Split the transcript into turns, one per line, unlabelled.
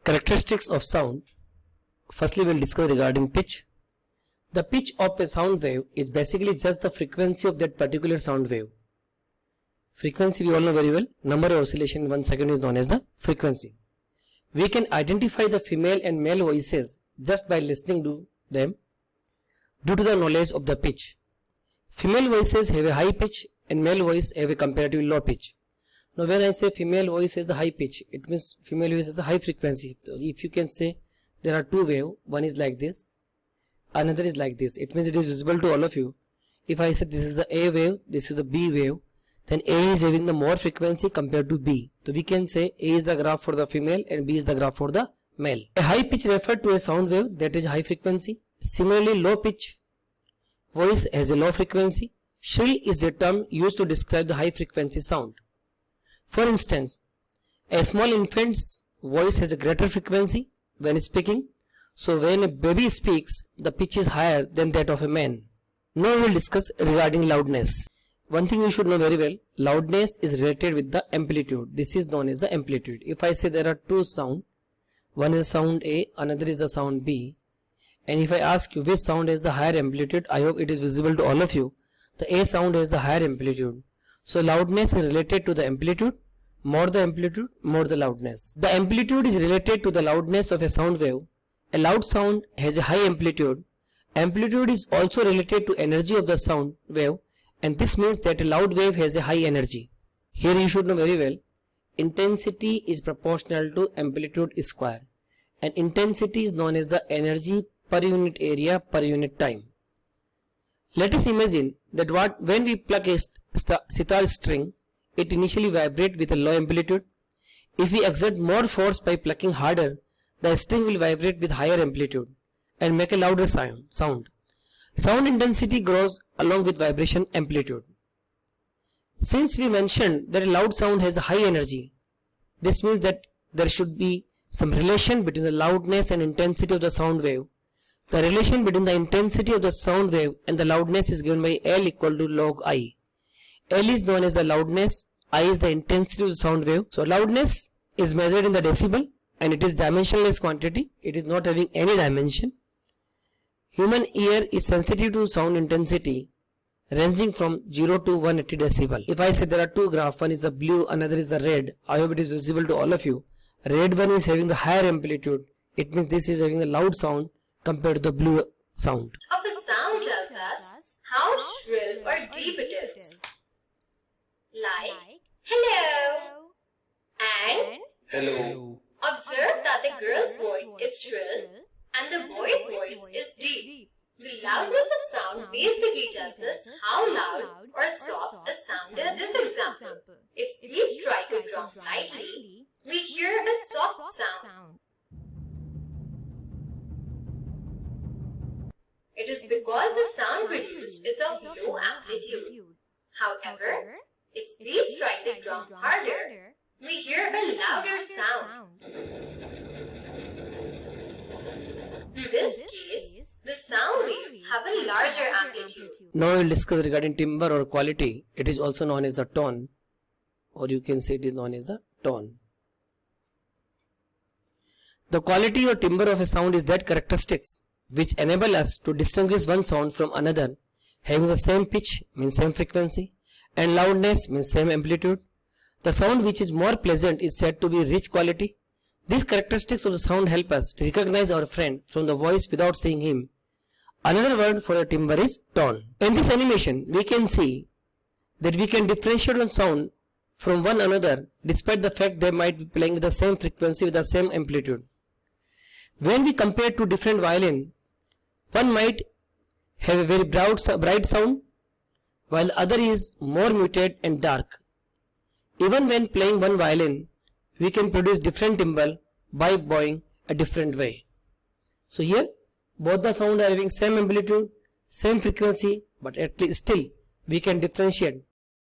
Characteristics of sound. Firstly, we'll discuss regarding pitch. The pitch of a sound wave is basically just the frequency of that particular sound wave. Frequency we all know very well. Number of oscillation in 1 second is known as the frequency. We can identify the female and male voices just by listening to them due to the knowledge of the pitch. Female voices have a high pitch and male voice have a comparatively low pitch. Now when I say female voice has the high pitch, it means female voice has the high frequency. If you can say there are two waves, one is like this, another is like this, it means it is visible to all of you. If I say this is the A wave, this is the B wave, then A is having the more frequency compared to B. So we can say A is the graph for the female and B is the graph for the male. A high pitch refers to a sound wave that is high frequency. Similarly, low pitch voice has a low frequency. Shrill is a term used to describe the high frequency sound. For instance, a small infant's voice has a greater frequency when speaking. So when a baby speaks, the pitch is higher than that of a man. Now we will discuss regarding loudness. One thing you should know very well, loudness is related with the amplitude. This is known as the amplitude. If I say there are two sounds, one is sound A, another is the sound B, and if I ask you which sound has the higher amplitude, I hope it is visible to all of you. The A sound has the higher amplitude. So loudness is related to the amplitude. More the amplitude, more the loudness. The amplitude is related to the loudness of a sound wave. A loud sound has a high amplitude. Amplitude is also related to energy of the sound wave, and this means that a loud wave has a high energy. Here you should know very well, intensity is proportional to amplitude square, and intensity is known as the energy per unit area per unit time. Let us imagine that when we pluck a sitar string, it initially vibrates with a low amplitude. If we exert more force by plucking harder, the string will vibrate with higher amplitude and make a louder sound. Sound intensity grows along with vibration amplitude. Since we mentioned that a loud sound has a high energy, this means that there should be some relation between the loudness and intensity of the sound wave. The relation between the intensity of the sound wave and the loudness is given by L equal to log I. L is known as the loudness, I is the intensity of the sound wave. So loudness is measured in the decibel and it is dimensionless quantity. It is not having any dimension. Human ear is sensitive to sound intensity ranging from 0 to 180 decibel. If I say there are two graphs, one is the blue, another is the red, I hope it is visible to all of you. Red one is having the higher amplitude. It means this is having a loud sound compared to the blue sound.
Of a sound tells us how shrill or deep it is. Like hello and
hello.
Observe that the girl's voice is shrill and the boy's voice is deep. The loudness of sound basically tells us how loud or soft a sound is. This example, if we strike a drum lightly, we hear a soft sound. It is because the sound produced is of low amplitude. However, if we strike the drum harder, we hear a louder sound. In this case, the sound waves have a larger amplitude.
Now we will discuss regarding timbre or quality. It is also known as the tone, or you can say it is known as the tone. The quality or timbre of a sound is that characteristics which enable us to distinguish one sound from another, having the same pitch means same frequency and loudness means same amplitude. The sound which is more pleasant is said to be rich quality. These characteristics of the sound help us to recognize our friend from the voice without seeing him. Another word for a timbre is tone. In this animation, we can see that we can differentiate one sound from one another despite the fact they might be playing with the same frequency with the same amplitude. When we compare two different violins, one might have a very bright sound while the other is more muted and dark. Even when playing one violin, we can produce different timbre by bowing a different way. So here, both the sound are having same amplitude, same frequency, but at least still we can differentiate